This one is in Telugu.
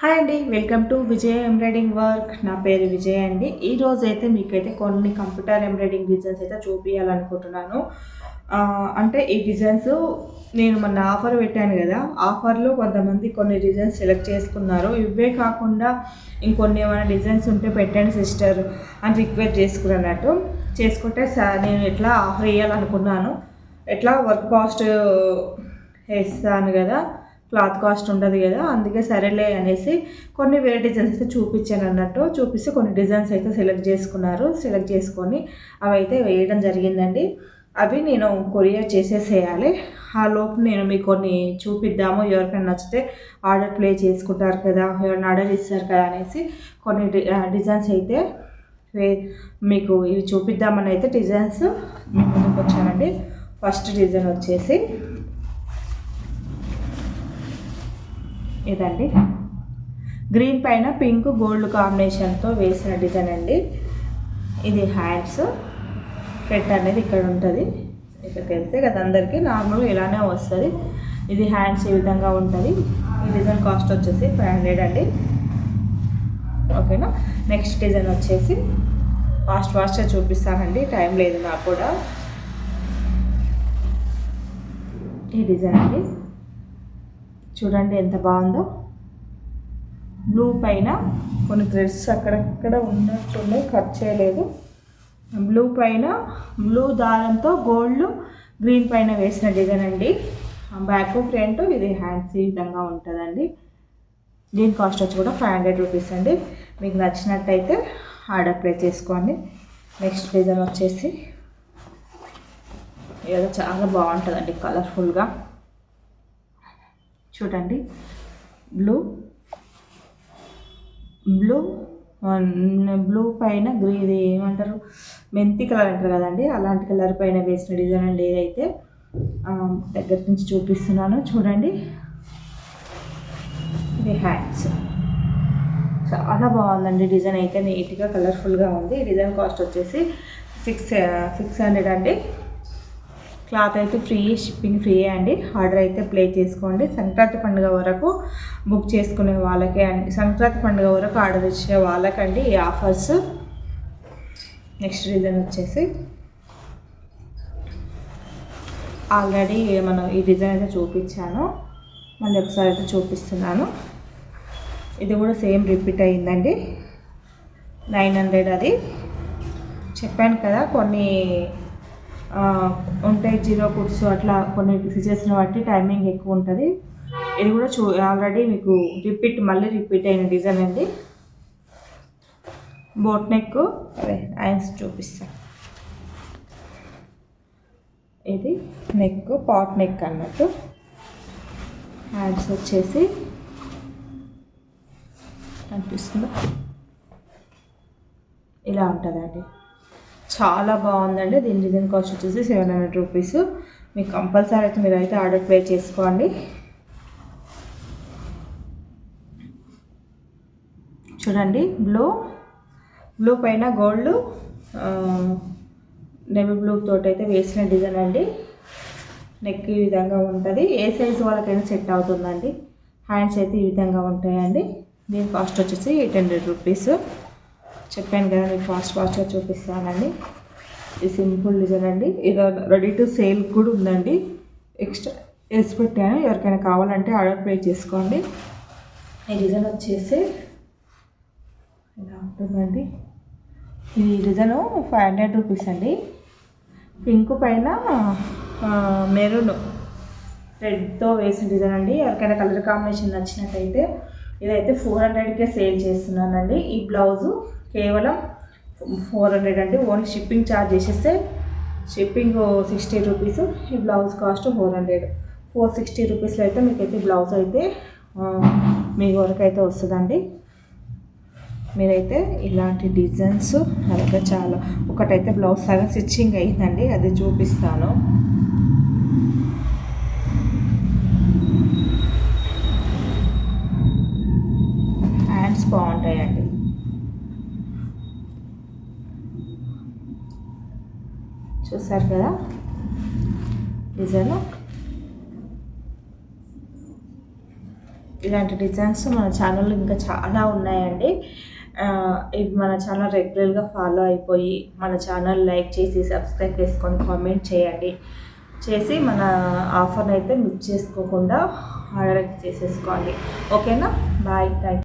హాయ్ అండి, welcome to Vijay embroidering work. నా పేరు విజయ్ అండి. ఈరోజు అయితే మీకైతే కొన్ని కంప్యూటర్ ఎంబ్రాయిడింగ్ డిజైన్స్ అయితే చూపించాలనుకుంటున్నాను. అంటే ఈ డిజైన్స్ నేను మొన్న ఆఫర్ పెట్టాను కదా, ఆఫర్లో కొంతమంది కొన్ని డిజైన్స్ సెలెక్ట్ చేసుకున్నారు. ఇవే కాకుండా ఇంకొన్ని ఏమైనా డిజైన్స్ ఉంటే పెట్టండి సిస్టర్ అని రిక్వెస్ట్ చేసుకున్నట్టు చేసుకుంటే నేను ఎట్లా ఆఫర్ ఇవ్వాలనుకున్నాను. ఎట్లా వర్క్ కాస్ట్ వేస్తాను కదా, క్లాత్ కాస్ట్ ఉండదు కదా, అందుకే సరేలే అనేసి కొన్ని వేరే డిజైన్స్ అయితే చూపించాను అన్నట్టు. చూపిస్తే కొన్ని డిజైన్స్ అయితే సెలెక్ట్ చేసుకొని అవి అయితే వేయడం జరిగిందండి. అవి నేను కొరియర్ చేసేసేయాలి. ఆ లోపు నేను మీకు కొన్ని చూపిద్దాము, ఎవరికైనా నచ్చితే ఆర్డర్ ప్లే చేసుకుంటారు కదా, ఎవరైనా ఆర్డర్ ఇస్తారు కదా అనేసి కొన్ని డిజైన్స్ అయితే మీకు ఇవి చూపిద్దామని అయితే డిజైన్స్ ముందుకు వచ్చానండి. ఫస్ట్ డిజైన్ వచ్చేసి ఇదండి, గ్రీన్ పైన పింక్ గోల్డ్ కాంబినేషన్తో వేసిన డిజైన్ అండి. ఇది హ్యాండ్స్ పెట్ అనేది ఇక్కడ ఉంటుంది, ఇక్కడ వెళ్తే కదా అందరికీ నార్మల్గా ఇలానే వస్తుంది. ఇది హ్యాండ్స్ ఈ విధంగా ఉంటుంది. ఈ డిజైన్ కాస్ట్ వచ్చేసి 500 అండి. ఓకేనా. నెక్స్ట్ డిజైన్ వచ్చేసి ఫాస్ట్గా చూపిస్తానండి, టైం లేదు నాకు కూడా. ఈ డిజైన్ అండి, చూడండి ఎంత బాగుందో. బ్లూ పైన కొన్ని థ్రెడ్స్ అక్కడక్కడ ఉన్నట్టున్నాయి, కట్ చేయలేదు. బ్లూ పైన బ్లూ దారంతో గోల్డ్ గ్రీన్ పైన వేసిన డిజైన్ అండి. బ్యాక్ ఫ్రంట్ ఇది హ్యాండ్స్ ఈ విధంగా ఉంటుందండి. దీని కాస్ట్ వచ్చి కూడా 500 రూపీస్ అండి. మీకు నచ్చినట్టయితే ఆర్డర్ ప్లేస్ చేసుకోండి. నెక్స్ట్ డిజైన్ వచ్చేసి ఏదో చాలా బాగుంటుందండి, కలర్ఫుల్గా. చూడండి, బ్లూ పైన ఇది ఏమంటారు, మెంతి కలర్ అంటారు కదండి, అలాంటి కలర్ పైన వేసిన డిజైన్ అండి. ఏదైతే దగ్గర నుంచి చూపిస్తున్నాను చూడండి. ఇది హ్యాండ్స్ చాలా బాగుందండి. డిజైన్ అయితే నీట్గా కలర్ఫుల్గా ఉంది. ఈ డిజైన్ కాస్ట్ వచ్చేసి 600 అండి. క్లాత్ అయితే ఫ్రీ, షిప్పింగ్ ఫ్రీ అండి. ఆర్డర్ అయితే ప్లేస్ చేసుకోండి. సంక్రాంతి పండుగ వరకు బుక్ చేసుకునే వాళ్ళకే అండి, సంక్రాంతి పండుగ వరకు ఆర్డర్ ఇచ్చే వాళ్ళకండి ఈ ఆఫర్స్. నెక్స్ట్ డిజైన్ వచ్చేసి ఆల్రెడీ మనం ఈ డిజైన్ అయితే చూపించాను, మళ్ళీ ఒకసారి అయితే చూపిస్తున్నాను. ఇది కూడా సేమ్ రిపీట్ అయిందండి. 900 అది. చెప్పాను కదా కొన్ని ఉంటాయి జీరో కుట్స్, అట్లా కొన్ని సిజెస్ని బట్టి టైమింగ్ ఎక్కువ ఉంటుంది. ఇది కూడా ఆల్రెడీ మీకు మళ్ళీ రిపీట్ అయిన డిజైన్ అండి. బోట్ నెక్, హ్యాండ్స్ చూపిస్తాను. ఇది నెక్, పాట్ నెక్ అన్నట్టు. హ్యాండ్స్ వచ్చేసి అనిపిస్తుందా, ఇలా ఉంటుందండి. చాలా బాగుందండి. దీని డిజైన్ కాస్ట్ వచ్చేసి 700 రూపీస్. మీకు కంపల్సరీ అయితే మీరు అయితే ఆర్డర్ ప్లేస్ చేసుకోండి. చూడండి, బ్లూ పైన గోల్డ్ నేవీ బ్లూ తోటి అయితే వేసిన డిజైన్ అండి. నెక్ ఈ విధంగా ఉంటుంది. ఏ సైజు వాళ్ళకైనా సెట్ అవుతుందండి. హ్యాండ్స్ అయితే ఈ విధంగా ఉంటాయండి. దీని కాస్ట్ వచ్చేసి 800 రూపీస్. చెప్పాను కదా, మీకు ఫాస్ట్గా చూపిస్తానండి. ఇది సింపుల్ డిజైన్ అండి. ఇది రెడీ టు సేల్ కూడా ఉందండి, ఎక్స్ట్రా వేసి పెట్టాను. ఎవరికైనా కావాలంటే ఆర్డర్ ప్లేస్ చేసుకోండి. ఈ డిజైన్ వచ్చేసి ఇలా ఉంటుందండి. ఈ డిజైన్ 500 రూపీస్ అండి. పింక్ పైన మెరూన్ రెడ్తో వేసిన డిజైన్ అండి. ఎవరికైనా కలర్ కాంబినేషన్ నచ్చినట్టయితే ఇదైతే 400కే సేల్ చేస్తున్నానండి. ఈ బ్లౌజు కేవలం 400 అండి. ఓన్లీ షిప్పింగ్ ఛార్జ్ చేసేస్తే షిప్పింగ్ 60 రూపీస్. ఈ బ్లౌజ్ కాస్ట్ 460 రూపీస్లో అయితే మీకైతే బ్లౌజ్ అయితే మీ వరకు అయితే వస్తుందండి. మీరైతే ఇలాంటి డిజైన్స్ అలాగే చాలా, ఒకటైతే బ్లౌజ్ సగం స్టిచ్చింగ్ అయిందండి, అది చూపిస్తాను. హ్యాండ్స్ బాగుంటాయండి. చూసారు కదా డిజైన్. ఇలాంటి డిజైన్స్ మన ఛానల్లో ఇంకా చాలా ఉన్నాయండి. ఇవి మన ఛానల్ రెగ్యులర్గా ఫాలో అయిపోయి మన ఛానల్ లైక్ చేసి సబ్స్క్రైబ్ చేసుకొని కామెంట్ చేయండి. చేసి మన ఆఫర్ని అయితే మిస్ చేసుకోకుండా ఆర్డర్ చేసేసుకోండి. ఓకేనా? బాయ్. Thank you.